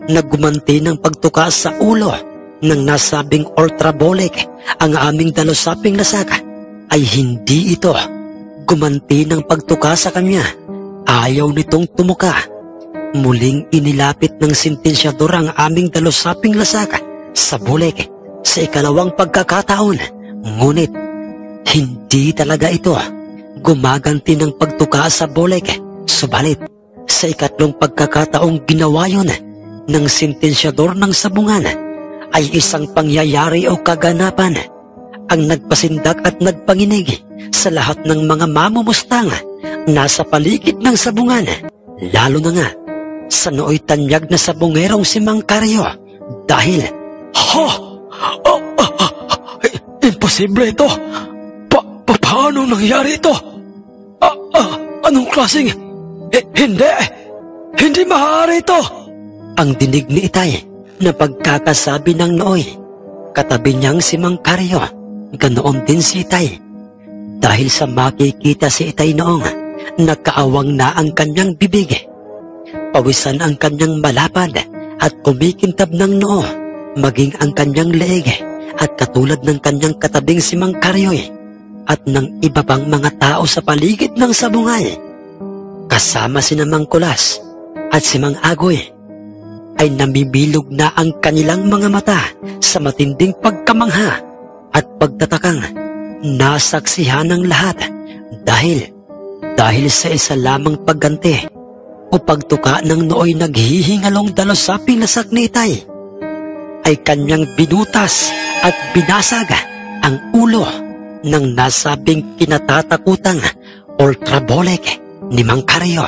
na gumanti ng pagtuka sa ulo ng nasabing ultrabolic ang aming dalusaping lasak, ay hindi ito gumanti ng pagtuka sa kanya. Ayaw nitong tumuka. Muling inilapit ng sentensyador ang aming dalusaping lasak sa bulik sa ikalawang pagkakataon. Ngunit hindi talaga ito gumaganti ng pagtuka sa bulik. Subalit sa ikatlong pagkakataong ginawa yun ng sentensyador ng sabungan, ay isang pangyayari o kaganapan ang nagpasindak at nagpanginig sa lahat ng mga mamumustang nasa paligid ng sabungan, lalo na nga sa nooy tanyag na sabungerong si Mang Karyo dahil, Imposible ito! Paano nangyari ito? Anong klaseng... Hindi maaari ito! Ang dinig ni Itay na pagkakasabi ng nooy, katabi niyang si Mang Karyo, ganoon din si Itay. Dahil sa makikita si Itay noong nakaawang na ang kanyang bibig, pawisan ang kanyang malapad at kumikintab ng noo, maging ang kanyang leeg at katulad ng kanyang katabing si Mang Karyo'y at ng iba pang mga tao sa paligid ng sabungay. Kasama si Mang Kulas at si Mang Agoy ay namimilog na ang kanilang mga mata sa matinding pagkamangha at pagtatakang nasaksihan ng lahat dahil sa isa lamang pagganti o pagtuka ng nooy naghihingalong dalosaping lasak ni Itay ay kanyang binutas at binasag ang ulo ng nasabing kinatatakutang ultrabolic ni Mang Karyo,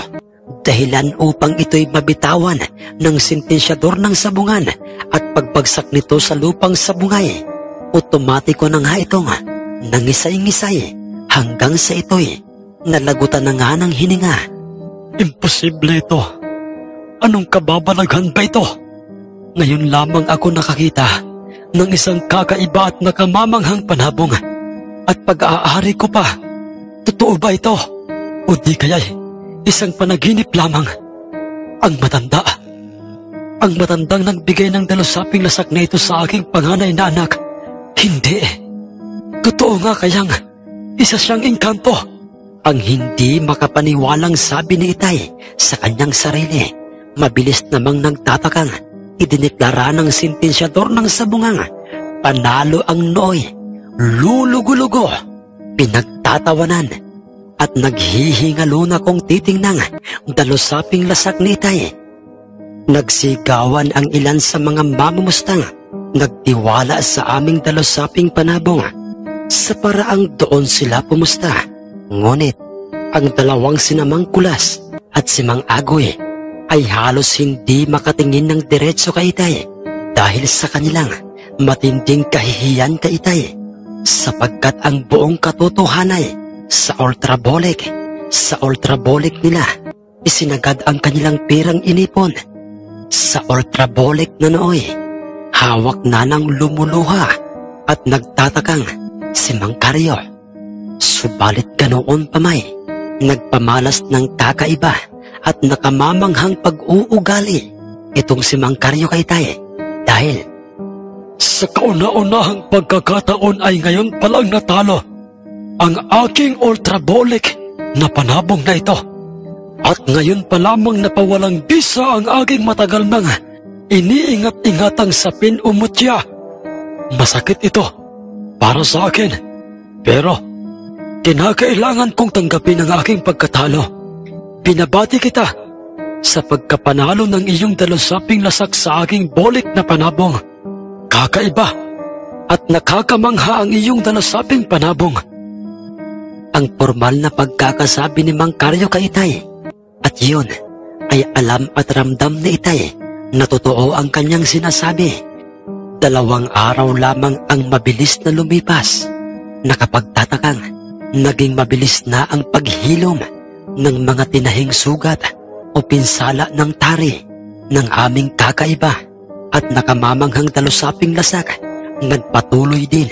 dahilan upang ito'y mabitawan ng sentensyador ng sabungan at pagbagsak nito sa lupang sabungay. Otomatiko na nga itong nangisay-ngisay hanggang sa ito'y nalagutan na nga ng hininga. Imposible ito. Anong kababalaghan ba ito? Ngayon lamang ako nakakita ng isang kakaiba at nakamamanghang panabong at pag-aari ko pa. Totoo ba ito? O di kaya'y isang panaginip lamang? Ang matandang nagbigay ng dalosaping lasak na ito sa aking panganay na anak. Hindi. Totoo nga kayang isa siyang engkanto. Ang hindi makapaniwalang sabi ni Itay sa kanyang sarili, mabilis namang nagtatakang idineklara ng sentensyador ng sabungang panalo ang nooy, lulugo-lugo, pinagtatawanan at naghihingalo na kung titingnang dalosaping lasak ni Itay. Nagsigawan ang ilan sa mga mamumustang nagtiwala sa aming dalosaping panabong sa paraang doon sila pumusta. Ngunit ang dalawang si Mang Kulas at si Mang Agoy ay halos hindi makatingin ng diretso kay Itay dahil sa kanilang matinding kahihiyan kay Itay, sapagkat ang buong katotohanay sa ultrabolic nila isinagad ang kanilang pirang inipon sa ultrabolic na nooy. Hawak na ng lumuluha at nagtatakang si Mang Karyo. Subalit ganoon pa may nagpamalas ng kakaiba at nakamamanghang pag-uugali itong si Mang Karyo kay Itay dahil sa kauna-unahang pagkakataon ay ngayon palang natalo ang aking ultrabolic na panabong na ito. At ngayon pa lamang napawalang bisa ang aking matagal nang iniingat-ingatang sapin o mutya. Masakit ito para sa akin, pero kinakailangan kong tanggapin ang aking pagkatalo. Binabati kita sa pagkapanalo ng iyong dalosaping lasak sa aking bolik na panabong. Kakaiba at nakakamangha ang iyong dalosaping panabong. Ang formal na pagkakasabi ni Mang Karyo kay Itay, at yun ay alam at ramdam ni Itay na totoo ang kanyang sinasabi. 2 araw lamang ang mabilis na lumipas. Nakapagtatakang naging mabilis na ang paghilom ng mga tinahing sugat o pinsala ng tari ng aming kakaiba at nakamamanghang dalosaping lasak. Nagpatuloy din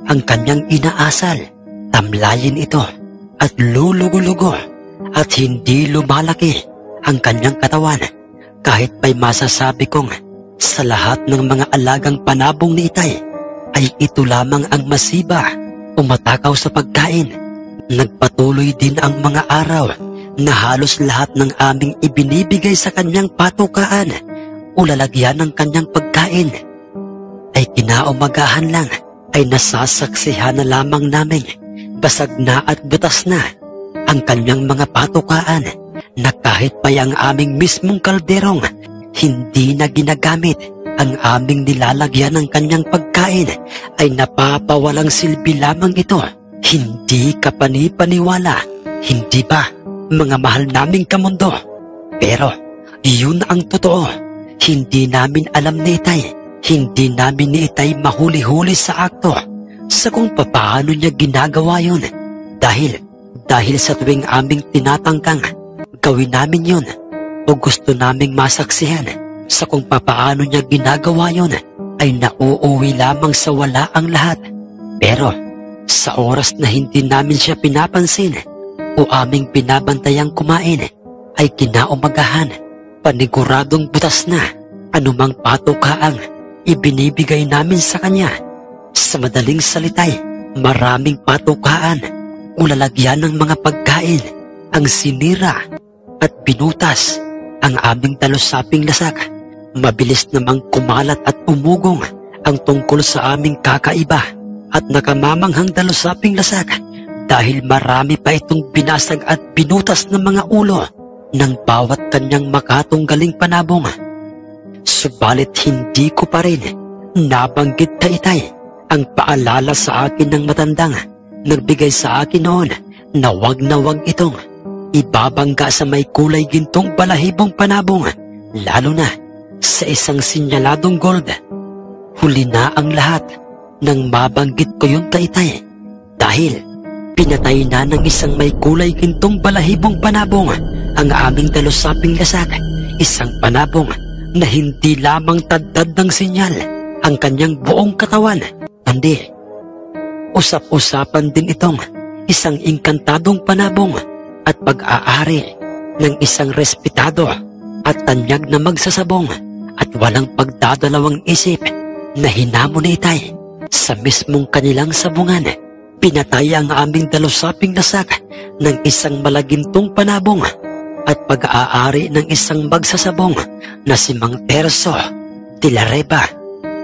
ang kanyang inaasal. Tamlayin ito at lulugo-lugo at hindi lumalaki ang kanyang katawan, kahit pa'y masasabi kong sa lahat ng mga alagang panabong ni Itay ay ito lamang ang masiba o matakaw sa pagkain. Nagpatuloy din ang mga araw na halos lahat ng aming ibinibigay sa kanyang patukaan o lalagyan ng kanyang pagkain ay kinaumagahan lang ay nasasaksihan na lamang namin basag na at butas na ang kanyang mga patukaan na kahit pa ang aming mismong kalderong hindi na ginagamit ang aming nilalagyan ng kanyang pagkain ay napapawalang silbi lamang ito. Hindi ka panipaniwala, hindi ba, mga mahal naming kamundo? Pero yun ang totoo. Hindi namin alam ni Itay. Hindi namin ni Itay mahuli-huli sa akto sa kung papaano niya ginagawa yun. Dahil sa tuwing aming tinatangkang gawin namin yun o gusto naming masaksihan sa kung papaano niya ginagawa yun, ay nauuwi lamang sa wala ang lahat. Pero sa oras na hindi namin siya pinapansin o aming binabantayang kumain, ay kinaumagahan, paniguradong butas na anumang patukaang ibinibigay namin sa kanya. Sa madaling salitay, maraming patukaan o lalagyan ng mga pagkain ang sinira at binutas ang aming dalusaping lasak. Mabilis namang kumalat at umugong ang tungkol sa aming kakaiba at nakamamanghang dalusaping lasak dahil marami pa itong binasag at binutas ng mga ulo ng bawat kanyang makatunggaling panabong. Subalit hindi ko pa rin nabanggit kay Itay ang paalala sa akin ng matandang nagbigay sa akin noon na wag itong ibabangga sa may kulay gintong balahibong panabong, lalo na sa isang sinyaladong gold. Huli na ang lahat nang mabanggit ko yun kay Itay dahil pinatay na ng isang may kulay gintong balahibong panabong ang aming dalusaping lasak. Isang panabong na hindi lamang tadtad ng sinyal ang kanyang buong katawan, kundi usap-usapan din itong isang inkantadong panabong at pag-aari ng isang respetado at tanyag na magsasabong at walang pagdadalawang isip na hinamon ni Itay sa mismong kanilang sabungan. Pinatay ang aming dalusaping lasak ng isang malagintong panabong at pag-aari ng isang magsasabong na si Mang Terso de la Riva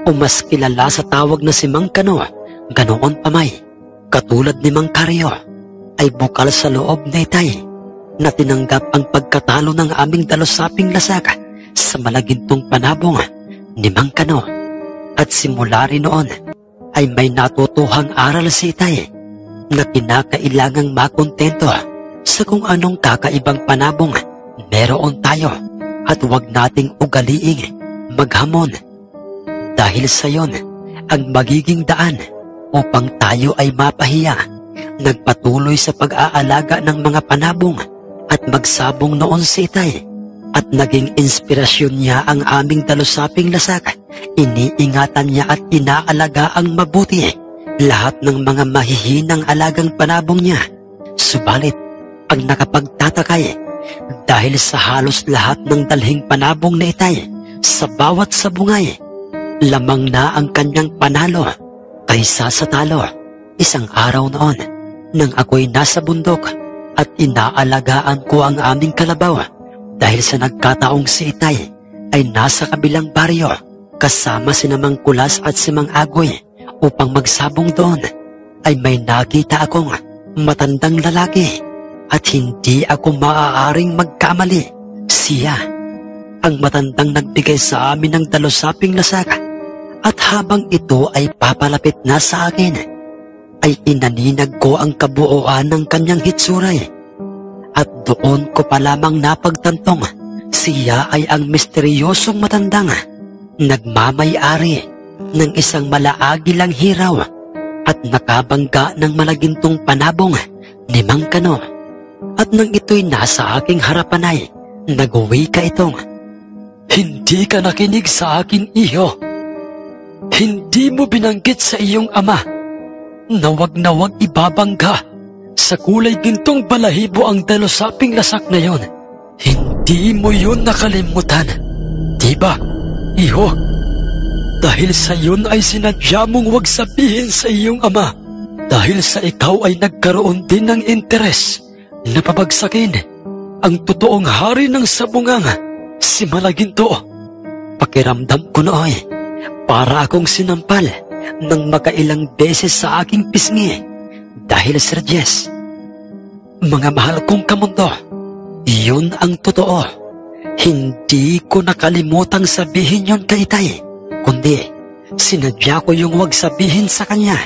o mas kilala sa tawag na si Mang Kano. Ganoon pa may katulad ni Mang Karyo ay bukal sa loob ni Itay na tinanggap ang pagkatalo ng aming dalusaping lasak sa malagintong panabong ni Mang Kano. At simula rin noon ay may natutuhang aral si Itay na kinakailangang makontento sa kung anong kakaibang panabong meron tayo at huwag nating ugaliing maghamon. Dahil sa yon ang magiging daan upang tayo ay mapahiya. Nagpatuloy sa pag-aalaga ng mga panabong at magsabong noon si Itay at naging inspirasyon niya ang aming dalusaping lasak. Iniingatan niya at inaalagaang mabuti lahat ng mga mahihinang alagang panabong niya. Subalit ang nakapagtatakay dahil sa halos lahat ng dalhing panabong ni Itay sa bawat sabungay, lamang na ang kanyang panalo kaysa sa talo. Isang araw noon nang ako'y nasa bundok at inaalagaan ko ang aming kalabaw dahil sa nagkataong si Itay ay nasa kabilang baryo kasama si Mang Kulas at si Mang Agoy upang magsabong doon, ay may nakita akong matandang lalaki at hindi ako maaaring magkamali. Siya ang matandang nagbigay sa amin ng dalusaping lasak at habang ito ay papalapit na sa akin, ay inaninag ko ang kabuuan ng kanyang hitsuray. At doon ko pa lamang napagtantong siya ay ang misteryosong matandang nagmamay-ari ng isang malaagilang hiraw at nakabangga ng malagintong panabong ni Mang Kano. At nang ito'y nasa aking harapan ay nag-uwi ka itong, "Hindi ka nakinig sa akin, iho. Hindi mo binanggit sa iyong ama na wag ibabangga sa kulay gintong balahibo ang dalusaping lasak na yon. Hindi mo yun nakalimutan, di ba, iho? Dahil sa yun ay sinadya mong wag sabihin sa iyong ama dahil sa ikaw ay nagkaroon din ng interes na pabagsakin ang totoong hari ng sabungang si Malaginto. Pakiramdam ko na ay para akong sinampal ng makailang beses sa aking pisngi dahil Sir Jess, mga mahal kong kamundo, yun ang totoo. Hindi ko nakalimutang sabihin yon kay Itay kundi sinadya ko yung wag sabihin sa kanya.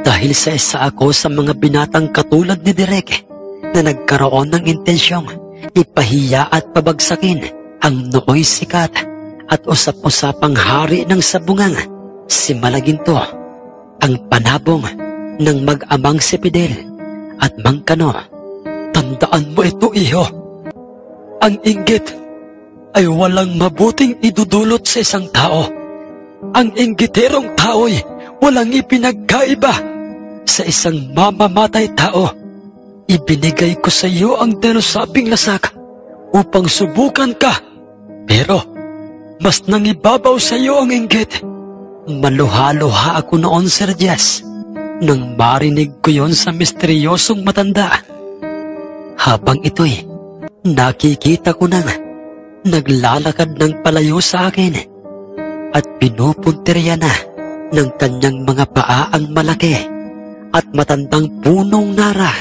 Dahil sa isa ako sa mga binatang katulad ni Derek na nagkaroon ng intensyong ipahiya at pabagsakin ang nooy sikat at usap-usapang hari ng sabungang si Malaginto, ang panabong ng mag-amang si Fidel at Mang Kano. Tandaan mo ito, iho. Ang inggit ay walang mabuting idudulot sa isang tao. Ang inggiterong tao'y walang ipinagkaiba sa isang mamamatay tao. Ibinigay ko sa iyo ang tinusabing lasak upang subukan ka, pero mas nangibabaw sa iyo ang inggit. Maluha-luha ako noon, Sir Jess, nang marinig ko yon sa misteryosong matanda. Habang ito'y nakikita ko nang naglalakad ng palayo sa akin at pinupuntirya na ng kanyang mga paa ang malaki at matandang punong nara